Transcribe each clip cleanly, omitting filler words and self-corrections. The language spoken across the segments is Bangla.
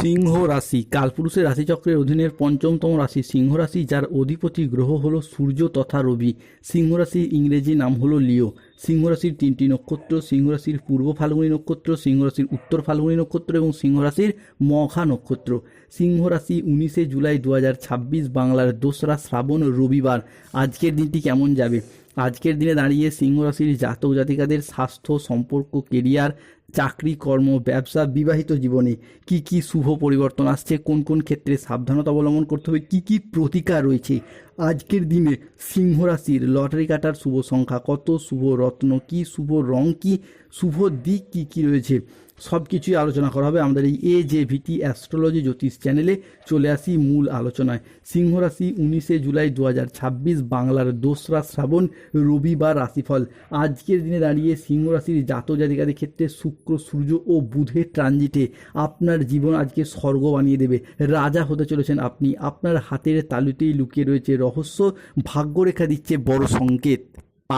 সিংহ রাশি কালপুরুষের রাশিচক্রের অধীনের পঞ্চমতম রাশি সিংহ রাশি, যার অধিপতি গ্রহ হলো সূর্য তথা রবি। সিংহ রাশির ইংরেজি নাম হলো লিও। সিংহ রাশির তিনটি নক্ষত্র: সিংহ রাশির পূর্ব ফাল্গুনী নক্ষত্র, সিংহ রাশির উত্তর ফাল্গুনী নক্ষত্র এবং সিংহ রাশির মঘা নক্ষত্র। সিংহ রাশি 19শে জুলাই 2026 বাংলার 2রা শ্রাবণ রবিবার। আজকের দিনটি কেমন যাবে? আজকের দিনে দাঁড়িয়ে সিংহ রাশির জাতক জাতিকাদের স্বাস্থ্য, সম্পর্ক, কেরিয়ার, চাকরি, কর্ম, ব্যবসা, বিবাহিত জীবনে কি কি শুভ পরিবর্তন আসছে, কোন কোন ক্ষেত্রে সাবধানতা অবলম্বন করতে হবে, কি কি প্রতিকার রয়েছে। আজকের দিনে সিংহ রাশির লটারি কাটার শুভ সংখ্যা কত, শুভ রত্ন কি, শুভ রং কি, শুভ দিক কি কি রয়েছে, সব কিছুই আলোচনা করা হবে আমাদের এই AJVT অ্যাস্ট্রোলজি জ্যোতিষ চ্যানেলে। চলে আসি মূল আলোচনায়। সিংহ রাশি 19শে জুলাই 2026 বাংলার 2রা শ্রাবণ রবিবার রাশিফল। আজকের দিনে দাঁড়িয়ে সিংহ রাশির জাতক জাতিকাদের ক্ষেত্রে শুক্র, সূর্য ও বুধের ট্রানজিটে আপনার জীবন আজকে স্বর্গ বানিয়ে দেবে। রাজা হতে চলেছেন আপনি। আপনার হাতের তালুতেই লুকিয়ে রয়েছে রহস্য, ভাগ্যরেখা দিচ্ছে বড় সংকেত।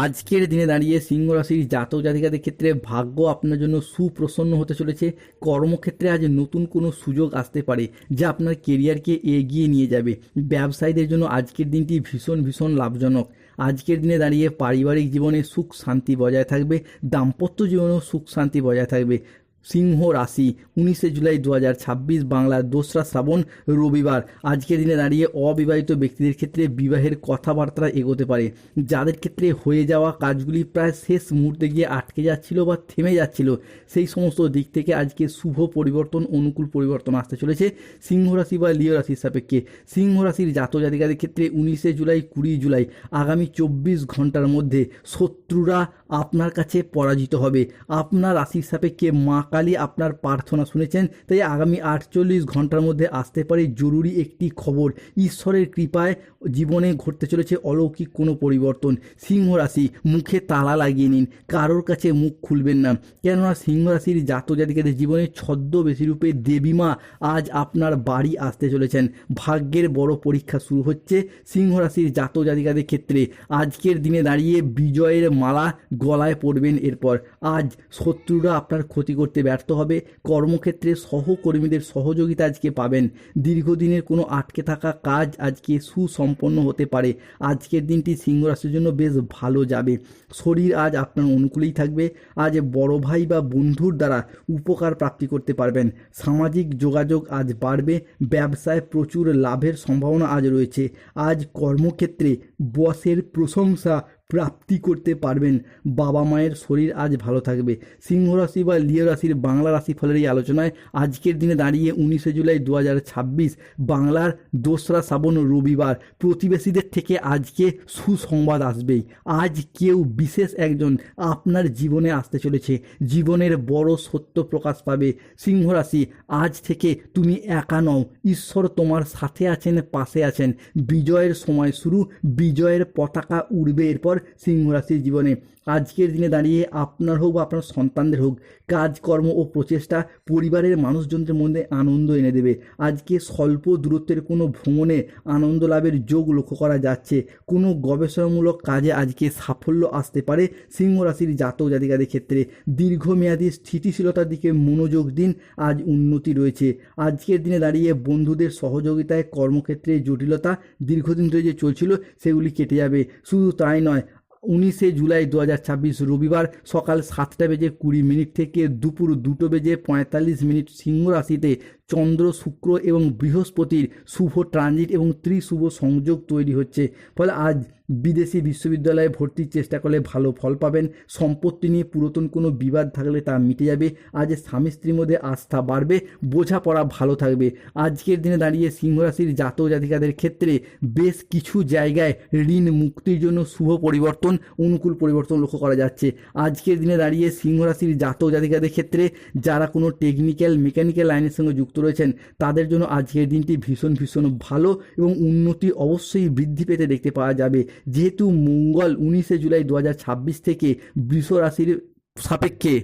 আজকের দিনে দাঁড়িয়ে সিংহ রাশির জাতক জাতিকাদের ক্ষেত্রে ভাগ্য আপনার জন্য সুপ্রসন্ন হতে চলেছে। কর্মক্ষেত্রে আজ নতুন কোনো সুযোগ আসতে পারে যা আপনার কেরিয়ারকে এগিয়ে নিয়ে যাবে। ব্যবসায়ীদের জন্য আজকের দিনটি ভীষণ ভীষণ লাভজনক। আজকের দিনে দাঁড়িয়ে পারিবারিক জীবনে সুখ শান্তি বজায় থাকবে, দাম্পত্য জীবনেও সুখ শান্তি বজায় থাকবে। সিংহ রাশি 19শে জুলাই 2026 বাংলার 2রা শ্রাবণ রবিবার। আজকের দিনে দাঁড়িয়ে অবিবাহিত ব্যক্তিদের ক্ষেত্রে বিবাহের কথাবার্তা এগোতে পারে। যাদের ক্ষেত্রে হয়ে যাওয়া কাজগুলি প্রায় শেষ মুহূর্তে গিয়ে আটকে যাচ্ছিল বা থেমে যাচ্ছিল, সেই সমস্ত দিক থেকে আজকে শুভ পরিবর্তন, অনুকূল পরিবর্তন আসতে চলেছে সিংহ রাশি বা লিও রাশির সাপেক্ষে। সিংহ রাশির জাতক জাতিকাদের ক্ষেত্রে 19শে জুলাই 20 জুলাই আগামী 24 ঘন্টার মধ্যে শত্রুরা আপনার কাছে পরাজিত হবে। আপনার রাশির সাপেক্ষে মা কালী আপনার প্রার্থনা শুনেছেন, তাই আগামী 48 ঘন্টার মধ্যে আসতে পারে জরুরি একটি খবর। ঈশ্বরের কৃপায় জীবনে ঘটতে চলেছে অলৌকিক কোনো পরিবর্তন। সিংহ রাশি মুখে তালা লাগিয়ে নিন, কারোর কাছে মুখ খুলবেন না, কেননা সিংহ রাশির জাতক জাতিকাদের জীবনে ছদ্মবেশী রূপে দেবীমা আজ আপনার বাড়ি আসতে চলেছেন। ভাগ্যের বড় পরীক্ষা শুরু হচ্ছে সিংহ রাশির জাতক জাতিকাদের ক্ষেত্রে। আজকের দিনে দাঁড়িয়ে বিজয়ের মালা গলায় পড়বেন। এরপর আজ শত্রুরা আপনার ক্ষতি করতে ব্যর্থ হবে। কর্মক্ষেত্রে সহকর্মীদের সহযোগিতা আজকে পাবেন। দীর্ঘদিনের কোনো আটকে থাকা কাজ আজকে সুসম্পন্ন হতে পারে। আজকের দিনটি সিংহ রাশির জন্য বেশ ভালো যাবে। শরীর আজ আপনার অনুকূলেই থাকবে। আজ বড় ভাই বা বন্ধুর দ্বারা উপকার প্রাপ্তি করতে পারবেন। সামাজিক যোগাযোগ আজ বাড়বে। ব্যবসায় প্রচুর লাভের সম্ভাবনা আজ রয়েছে। আজ কর্মক্ষেত্রে বসের প্রশংসা প্রাপ্তি করতে পারবেন। বাবা মায়ের শরীর আজ ভালো থাকবে। সিংহ রাশি বা লিও রাশির বাংলা রাশিফলের এই আলোচনায় আজকের দিনে দাঁড়িয়ে 19শে জুলাই 2026 বাংলার 2রা শ্রাবণ রবিবার প্রতিবেশীদের থেকে আজকে সুসংবাদ আসবেই। আজ কেউ বিশেষ একজন আপনার জীবনে আসতে চলেছে। জীবনের বড় সত্য প্রকাশ পাবে। সিংহ রাশি আজ থেকে তুমি একা নও, ঈশ্বর তোমার সাথে আছেন, পাশে আছেন। বিজয়ের সময় শুরু, বিজয়ের পতাকা উড়বে এরপর সিংহ রাশির জীবনে। আজকের দিনে দাঁড়িয়ে আপনার হোক বা আপনার সন্তানদের হোক, কাজকর্ম ও প্রচেষ্টা পরিবারের মানুষজনদের মধ্যে আনন্দ এনে দেবে। আজকে স্বল্প দূরত্বের কোনো ভ্রমণে আনন্দ লাভের যোগ লক্ষ্য করা যাচ্ছে। কোনো গবেষণামূলক কাজে আজকে সাফল্য আসতে পারে সিংহ রাশির জাতক জাতিকাদের ক্ষেত্রে। দীর্ঘমেয়াদী স্থিতিশীলতার দিকে মনোযোগ দিন, আজ উন্নতি রয়েছে। আজকের দিনে দাঁড়িয়ে বন্ধুদের সহযোগিতায় কর্মক্ষেত্রে জটিলতা দীর্ঘদিন ধরে যে চলছিল সেগুলি কেটে যাবে। শুধু তাই নয়, 19শে জুলাই 2026 রবিবার সকাল 7:20 থেকে দুপুর 2:45 সিংহ রাশিতে চন্দ্র, শুক্র এবং বৃহস্পতির শুভ ট্রানজিট এবং ত্রিশুভ সংযোগ তৈরি হচ্ছে। ফলে আজ বিদেশি বিশ্ববিদ্যালয়ে ভর্তির চেষ্টা করলে ভালো ফল পাবেন। সম্পত্তি নিয়ে পুরাতন কোনো বিবাদ থাকলে তা মিটে যাবে। আজ স্বামী স্ত্রীর মধ্যে আস্থা বাড়বে, বোঝাপড়া ভালো থাকবে। আজকের দিনে দাঁড়িয়ে সিংহ রাশির জাতক জাতিকাদের ক্ষেত্রে বেশ কিছু জায়গায় ঋণ মুক্তির জন্য শুভ পরিবর্তন, অনুকূল পরিবর্তন লক্ষ্য করা যাচ্ছে। আজকের দিনে দাঁড়িয়ে সিংহ রাশির জাতক জাতিকাদের ক্ষেত্রে যারা কোনো টেকনিক্যাল মেকানিক্যাল লাইনের সঙ্গে যুক্ত রয়েছেন তাদের জন্য আজকের দিনটি ভীষণ ভীষণ ভালো এবং উন্নতি অবশ্যই বৃদ্ধি পেতে দেখতে পাওয়া যাবে। যেহেতু মঙ্গল 19শে জুলাই 2026 থেকে বৃষ রাশির সাপেক্ষে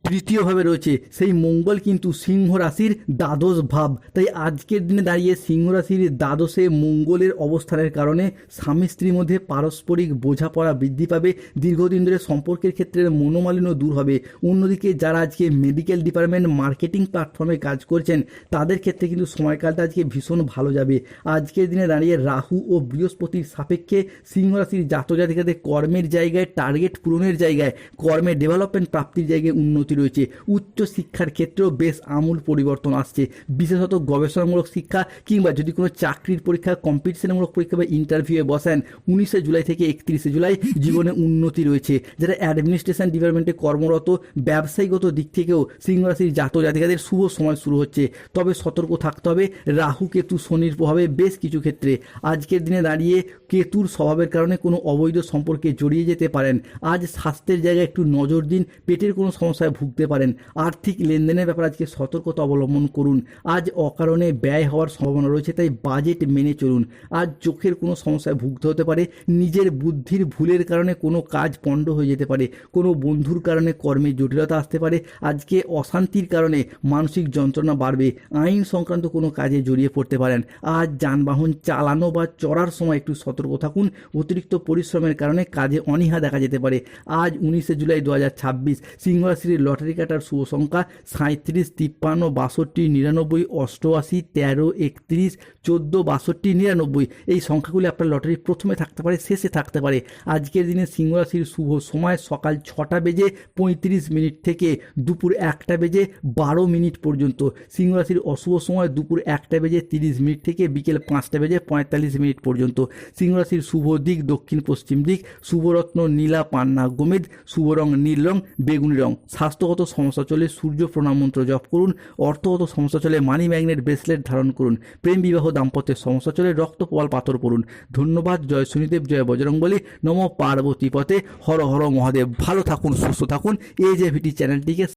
তৃতীয়ভাবে রয়েছে সেই মঙ্গল কিন্তু সিংহ রাশির দ্বাদশ ভাব। তাই আজকের দিনে দাঁড়িয়ে সিংহ রাশির দ্বাদশে মঙ্গলের অবস্থানের কারণে স্বামী স্ত্রীর মধ্যে পারস্পরিক বোঝাপড়া বৃদ্ধি পাবে, দীর্ঘদিন ধরে সম্পর্কের ক্ষেত্রে মনোমালিন্য দূর হবে। অন্যদিকে যারা আজকে মেডিকেল ডিপার্টমেন্ট মার্কেটিং প্ল্যাটফর্মে কাজ করছেন তাদের ক্ষেত্রে কিন্তু সময়কালটা আজকে ভীষণ ভালো যাবে। আজকের দিনে দাঁড়িয়ে রাহু ও বৃহস্পতির সাপেক্ষে সিংহ রাশির জাতজাতিকাদের কর্মের জায়গায় টার্গেট পূরণের জায়গায়, কর্মে ডেভেলপমেন্ট প্রাপ্তির জায়গায় উন্নতি রয়েছে। উচ্চ শিক্ষার ক্ষেত্রেও বেশ আমূল পরিবর্তন আসছে, বিশেষত গবেষণামূলক শিক্ষা কিংবা যদি কোনো চাকরির পরীক্ষা, কম্পিটিশনমূলক পরীক্ষা বা ইন্টারভিউয়ে বসেন 19শে জুলাই থেকে 31শে জুলাই জীবনে উন্নতি রয়েছে। যারা অ্যাডমিনিস্ট্রেশন ডিপার্টমেন্টে কর্মরত, ব্যবসায়িকগত দিক থেকেও সিংহ রাশির জাতজাতিকাদের শুভ সময় শুরু হচ্ছে। তবে সতর্ক থাকতে হবে রাহু কেতু শনির প্রভাবে বেশ কিছু ক্ষেত্রে। আজকের দিনে দাঁড়িয়ে কেতুর স্বভাবের কারণে কোনো অবৈধ সম্পর্কে জড়িয়ে যেতে পারেন। আজ স্বাস্থ্যের জায়গায় একটু নজর দিন, পেটের কোনো সমস্যায় ভুগতে পারেন। আর্থিক লেনদেনের ব্যাপারে আজকে সতর্কতা অবলম্বন করুন। আজ অকারণে ব্যয় হওয়ার সম্ভাবনা রয়েছে, তাই বাজেট মেনে চলুন। আজ চোখের কোনো সমস্যায় ভুগতে হতে পারে, নিজের বুদ্ধির ভুলের কারণে কোনো কাজ পণ্ড হয়ে যেতে পারে, কোনো বন্ধুর কারণে কর্মে জটিলতা আসতে পারে। আজকে অশান্তির কারণে মানসিক যন্ত্রণা বাড়বে, আইন সংক্রান্ত কোনো কাজে জড়িয়ে পড়তে পারেন। আজ যানবাহন চালানো বা চড়ার সময় একটু সতর্ক থাকুন, অতিরিক্ত পরিশ্রমের কারণে কাজে অনীহা দেখা যেতে পারে। আজ 19শে জুলাই 2026 সিংহ রাশির লটারি কাটার শুভ সংখ্যা 37, 53, 62, 99, 88, 13, 31, 14, 62, 99। এই সংখ্যাগুলি আপনার লটারির প্রথমে থাকতে পারে, শেষে থাকতে পারে। আজকের দিনে সিংহ রাশির শুভ সময় সকাল 6টা বেজে 35 মিনিট থেকে দুপুর 1টা বেজে 12 মিনিট পর্যন্ত। সিংহ রাশির অশুভ সময় দুপুর 1টা বেজে 30 মিনিট থেকে বিকেল 5টা বেজে 45 মিনিট পর্যন্ত। সিংহ রাশির শুভ দিক দক্ষিণ পশ্চিম দিক, শুভরত্ন নীলা পান্না গোমেদ, শুভ রং নীল রং বেগুনি রং। স্বাস্থ্যগত সমস্যা চলে সূর্য প্রণাম মন্ত্র জপ করুন। অর্থগত সমস্যা চলে মানি ম্যাগনেট ব্রেসলেট ধারণ করুন। প্রেম বিবাহ দাম্পত্যের সমস্যা চলে রক্ত প্রবাল পাথর পড়ুন। ধন্যবাদ। জয় শনিদেব, জয় বজরংবলী, নমঃ পার্বতী পতে, হর হর মহাদেব। ভালো থাকুন, সুস্থ থাকুন। এই যে ভিটি চ্যানেলটিকে